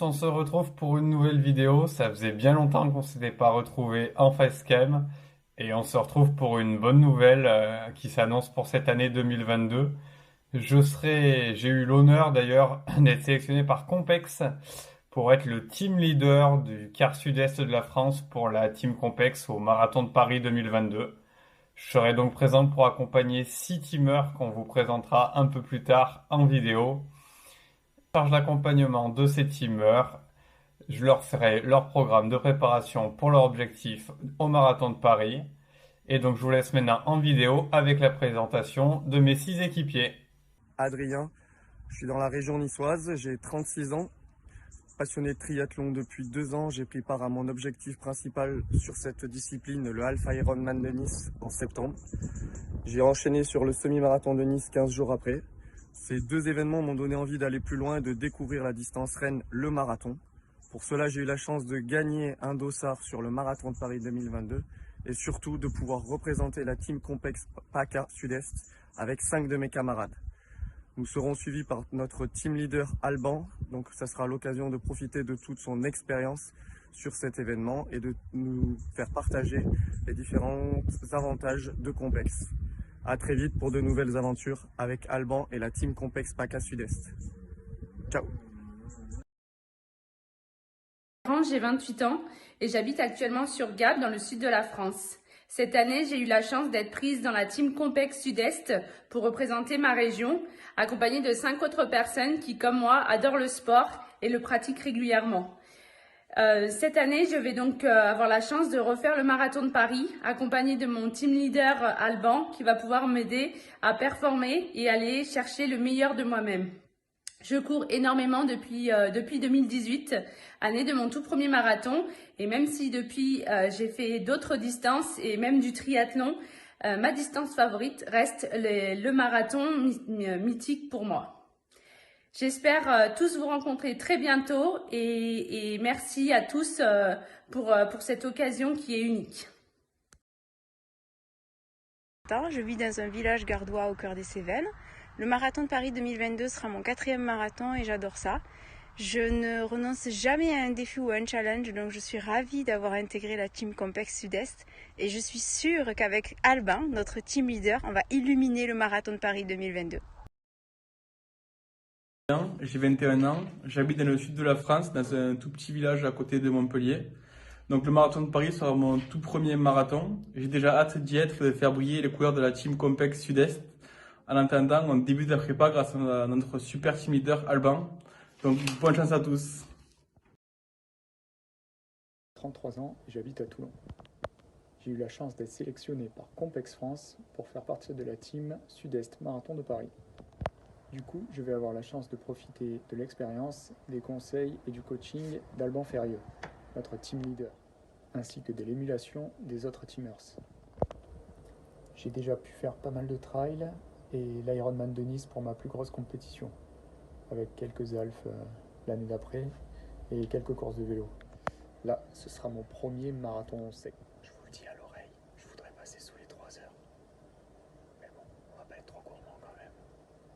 On se retrouve pour une nouvelle vidéo. Ça faisait bien longtemps qu'on s'était pas retrouvé en facecam et on se retrouve pour une bonne nouvelle qui s'annonce pour cette année 2022. J'ai eu l'honneur d'ailleurs d'être sélectionné par Compex pour être le team leader du quart sud-est de la France pour la team Compex au Marathon de Paris 2022. Je serai donc présent pour accompagner 6 teamers qu'on vous présentera un peu plus tard en vidéo. En charge d'accompagnement de ces teamers, je leur ferai leur programme de préparation pour leur objectif au Marathon de Paris. Et donc je vous laisse maintenant en vidéo avec la présentation de mes 6 équipiers. Adrien, je suis dans la région niçoise, j'ai 36 ans. Passionné de triathlon depuis 2 ans, j'ai pris part à mon objectif principal sur cette discipline, le Alpha Ironman de Nice, en septembre. J'ai enchaîné sur le semi-marathon de Nice 15 jours après. Ces 2 événements m'ont donné envie d'aller plus loin et de découvrir la distance reine, le marathon. Pour cela, j'ai eu la chance de gagner un dossard sur le Marathon de Paris 2022 et surtout de pouvoir représenter la team Compex PACA Sud-Est avec 5 de mes camarades. Nous serons suivis par notre team leader Alban, donc ça sera l'occasion de profiter de toute son expérience sur cet événement et de nous faire partager les différents avantages de Compex. A très vite pour de nouvelles aventures avec Alban et la team Compex PACA Sud-Est. Ciao. J'ai 28 ans et j'habite actuellement sur Gap dans le sud de la France. Cette année, j'ai eu la chance d'être prise dans la team Compex Sud-Est pour représenter ma région, accompagnée de 5 autres personnes qui, comme moi, adorent le sport et le pratiquent régulièrement. Cette année, je vais donc avoir la chance de refaire le Marathon de Paris, accompagnée de mon team leader Alban, qui va pouvoir m'aider à performer et aller chercher le meilleur de moi-même. Je cours énormément depuis 2018, année de mon tout premier marathon. Et même si depuis j'ai fait d'autres distances et même du triathlon, ma distance favorite reste le marathon mythique pour moi. J'espère tous vous rencontrer très bientôt et merci à tous pour cette occasion qui est unique. Je vis dans un village gardois au cœur des Cévennes. Le Marathon de Paris 2022 sera mon 4e marathon et j'adore ça. Je ne renonce jamais à un défi ou à un challenge, donc je suis ravie d'avoir intégré la team Compex Sud-Est et je suis sûre qu'avec Alban, notre team leader, on va illuminer le Marathon de Paris 2022. J'ai 21 ans, j'habite dans le sud de la France, dans un tout petit village à côté de Montpellier. Donc le Marathon de Paris sera mon tout premier marathon. J'ai déjà hâte d'y être et de faire briller les couleurs de la team Compex Sud-Est. En attendant, on débute la prépa grâce à notre super team leader Alban. Donc bonne chance à tous. 33 ans et j'habite à Toulon. J'ai eu la chance d'être sélectionné par Compex France pour faire partie de la team Sud-Est Marathon de Paris. Du coup, je vais avoir la chance de profiter de l'expérience, des conseils et du coaching d'Alban Ferrieux, notre team leader, ainsi que de l'émulation des autres teamers. J'ai déjà pu faire pas mal de trails et l'Ironman de Nice pour ma plus grosse compétition, avec quelques alphes l'année d'après et quelques courses de vélo. Là, ce sera mon premier marathon sec. Je vous le dis à l'oreille, je voudrais passer sous les 3 heures. Mais bon, on va pas être trop gourmand quand même.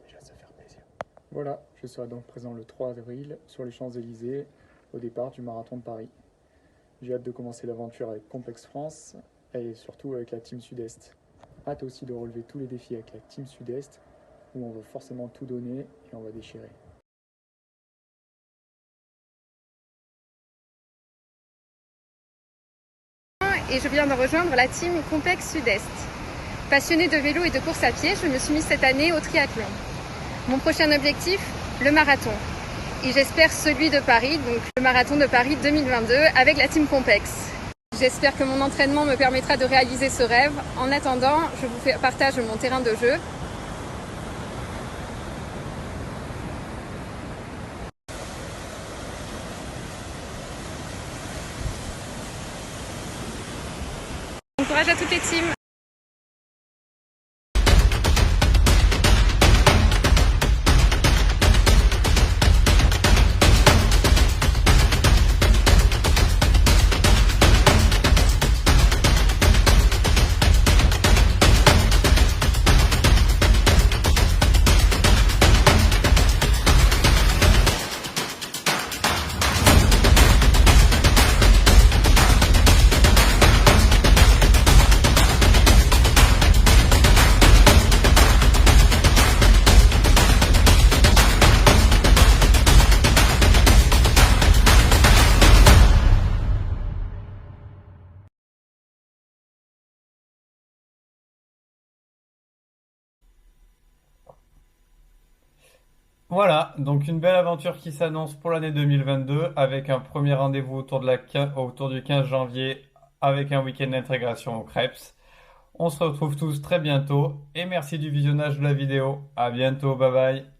Déjà se faire plaisir. Voilà, je serai donc présent le 3 avril sur les Champs-Élysées au départ du marathon de Paris. J'ai hâte de commencer l'aventure avec Compex France et surtout avec la team Sud-Est. Hâte aussi de relever tous les défis avec la team Sud-Est où on va forcément tout donner et on va déchirer. Et je viens de rejoindre la team Compex Sud-Est. Passionnée de vélo et de course à pied, je me suis mise cette année au triathlon. Mon prochain objectif, le marathon. Et j'espère celui de Paris, donc le marathon de Paris 2022 avec la team Compex. J'espère que mon entraînement me permettra de réaliser ce rêve. En attendant, je vous partage mon terrain de jeu. Bon courage à toutes les teams. Voilà, donc une belle aventure qui s'annonce pour l'année 2022 avec un premier rendez-vous autour du 15 janvier avec un week-end d'intégration au Crêpes. On se retrouve tous très bientôt et merci du visionnage de la vidéo. À bientôt, bye bye.